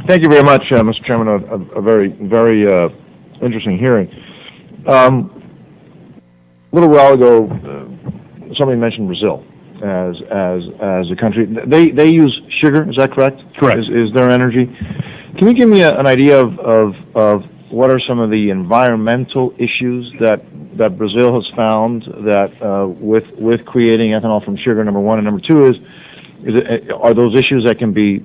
Thank you very much, Mr. Chairman. A very interesting hearing. A little while ago, somebody mentioned Brazil as a country. They use sugar. Is that correct? Correct. Is their energy? Can you give me an idea of what are some of the environmental issues that Brazil has found that with creating ethanol from sugar? Number one, and number two are those issues that can be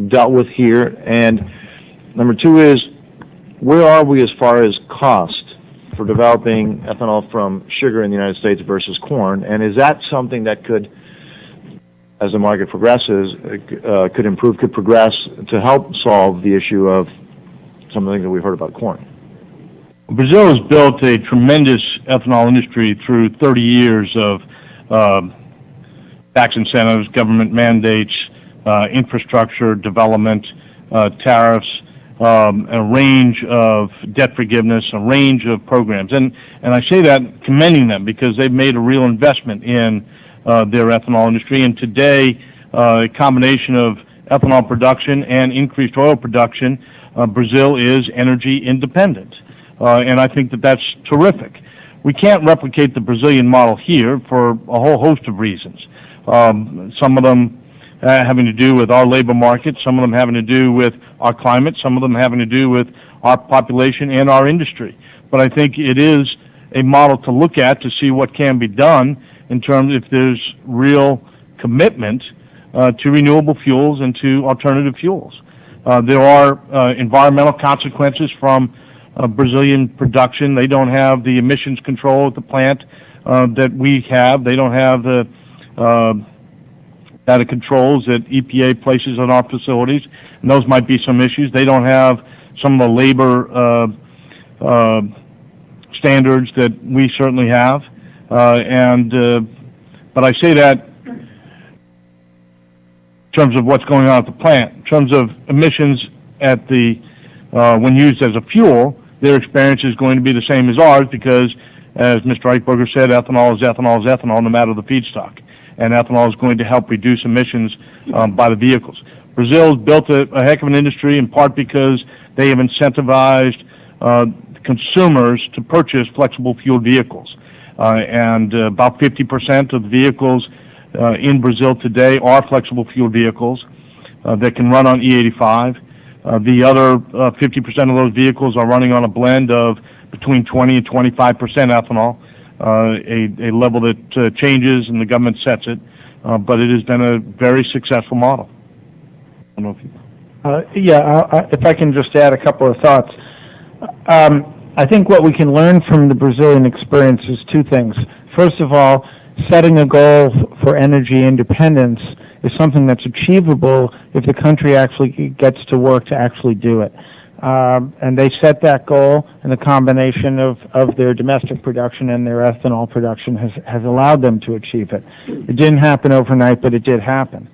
dealt with here? And number two is, where are we as far as cost for developing ethanol from sugar in the United States versus corn? And is that something that could, as the market progresses, could improve, could progress to help solve the issue of some of the things that we've heard about corn? Brazil has built a tremendous ethanol industry through 30 years of tax incentives, government mandates, infrastructure development, tariffs, a range of debt forgiveness, a range of programs. And I say that commending them because they've made a real investment in their ethanol industry. And today, a combination of ethanol production and increased oil production, Brazil is energy independent. And I think that that's terrific. We can't replicate the Brazilian model here for a whole host of reasons. Some of them having to do with our labor market, some of them having to do with our climate, some of them having to do with our population and our industry. But I think it is a model to look at to see what can be done in terms if there's real commitment to renewable fuels and to alternative fuels. There are environmental consequences from Brazilian production. They don't have the emissions control at the plant that we have. They don't have the data controls that EPA places on our facilities, and those might be some issues. They don't have some of the labor standards that we certainly have, but I say that in terms of what's going on at the plant. In terms of emissions at the when used as a fuel, their experience is going to be the same as ours because, as Mr. Eichberger said, ethanol is ethanol no matter the feedstock. And ethanol is going to help reduce emissions by the vehicles. Brazil has built a heck of an industry in part because they have incentivized consumers to purchase flexible fuel vehicles. And about 50% of the vehicles in Brazil today are flexible fuel vehicles that can run on E85. The other 50% of those vehicles are running on a blend of between 20 and 25% ethanol. A level that changes and the government sets it, but it has been a very successful model. I don't know if you... if I can just add a couple of thoughts. I think what we can learn from the Brazilian experience is two things. First of all, setting a goal for energy independence is something that's achievable if the country actually gets to work to actually do it. And they set that goal, and the combination of their domestic production and their ethanol production has allowed them to achieve it. It didn't happen overnight, but it did happen.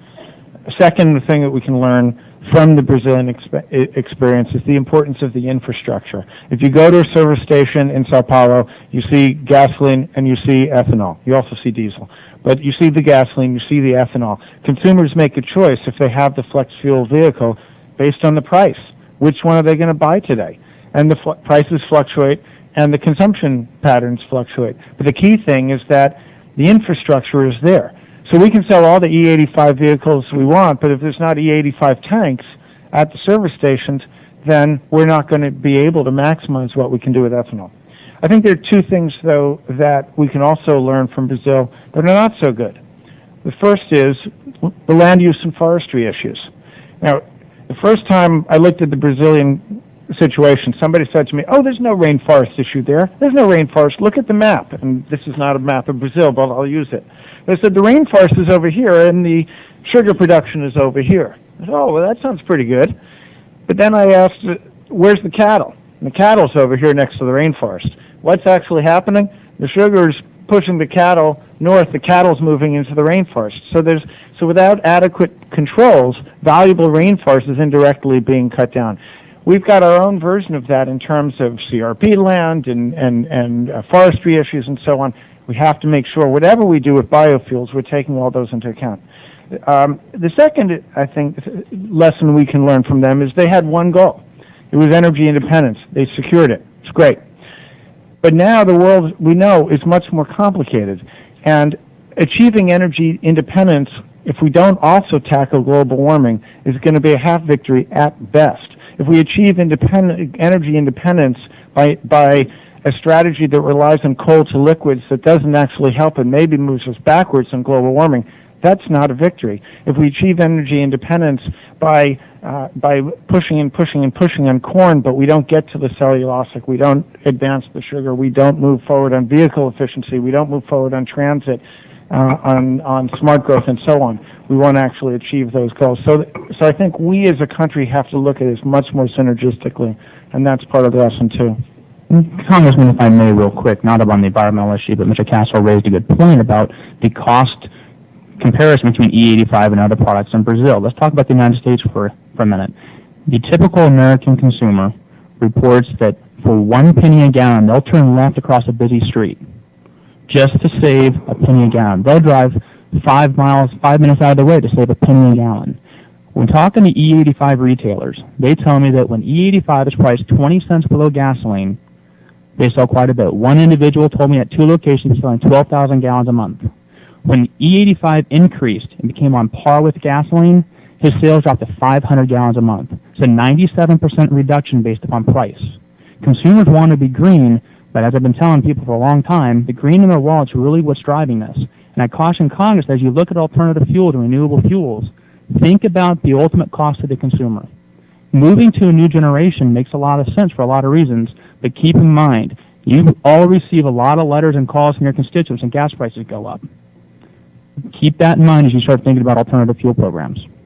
Second thing that we can learn from the Brazilian experience is the importance of the infrastructure. If you go to a service station in Sao Paulo, you see gasoline and you see ethanol. You also see diesel. But you see the gasoline, you see the ethanol. Consumers make a choice if they have the flex fuel vehicle based on the price. Which one are they going to buy today? And the prices fluctuate and the consumption patterns fluctuate. But the key thing is that the infrastructure is there. So we can sell all the E85 vehicles we want, but if there's not E85 tanks at the service stations, then we're not going to be able to maximize what we can do with ethanol. I think there are two things, though, that we can also learn from Brazil that are not so good. The first is the land use and forestry issues. Now, the first time I looked at the Brazilian situation, somebody said to me, oh, there's no rainforest issue there. There's no rainforest. Look at the map. And this is not a map of Brazil, but I'll use it. They said the rainforest is over here and the sugar production is over here. I said, oh, well, that sounds pretty good. But then I asked, where's the cattle? And the cattle's over here next to the rainforest. What's actually happening? The sugar's pushing the cattle north. The cattle's moving into the rainforest. So without adequate controls, valuable rainforest is indirectly being cut down. We've got our own version of that in terms of CRP land and forestry issues and so on. We have to make sure whatever we do with biofuels, we're taking all those into account. The second, I think, lesson we can learn from them is they had one goal. It was energy independence. They secured it. It's great. But now the world, we know, is much more complicated. And achieving energy independence, if we don't also tackle global warming, is going to be a half victory at best. If we achieve energy independence by a strategy that relies on coal to liquids that doesn't actually help and maybe moves us backwards on global warming, that's not a victory. If we achieve energy independence by pushing on corn, but we don't get to the cellulosic, we don't advance the sugar, we don't move forward on vehicle efficiency, we don't move forward on transit, on smart growth, and so on, we won't actually achieve those goals. So I think we as a country have to look at this much more synergistically, and that's part of the lesson too. Congressman, if I may, real quick, not about the environmental issue, but Mr. Castro raised a good point about the cost comparison between E85 and other products in Brazil. Let's talk about the United States for a minute. The typical American consumer reports that for 1 penny a gallon, they'll turn left across a busy street just to save a penny a gallon. They'll drive 5 minutes out of the way to save a penny a gallon. When talking to E85 retailers, they tell me that when E85 is priced 20 cents below gasoline, they sell quite a bit. One individual told me at 2 locations he's selling 12,000 gallons a month. When E85 increased and became on par with gasoline, his sales dropped to 500 gallons a month. It's a 97% reduction based upon price. Consumers want to be green, but as I've been telling people for a long time, the green in their wallet's really what's driving this. And I caution Congress, as you look at alternative fuels and renewable fuels, think about the ultimate cost to the consumer. Moving to a new generation makes a lot of sense for a lot of reasons, but keep in mind, you all receive a lot of letters and calls from your constituents and gas prices go up. Keep that in mind as you start thinking about alternative fuel programs.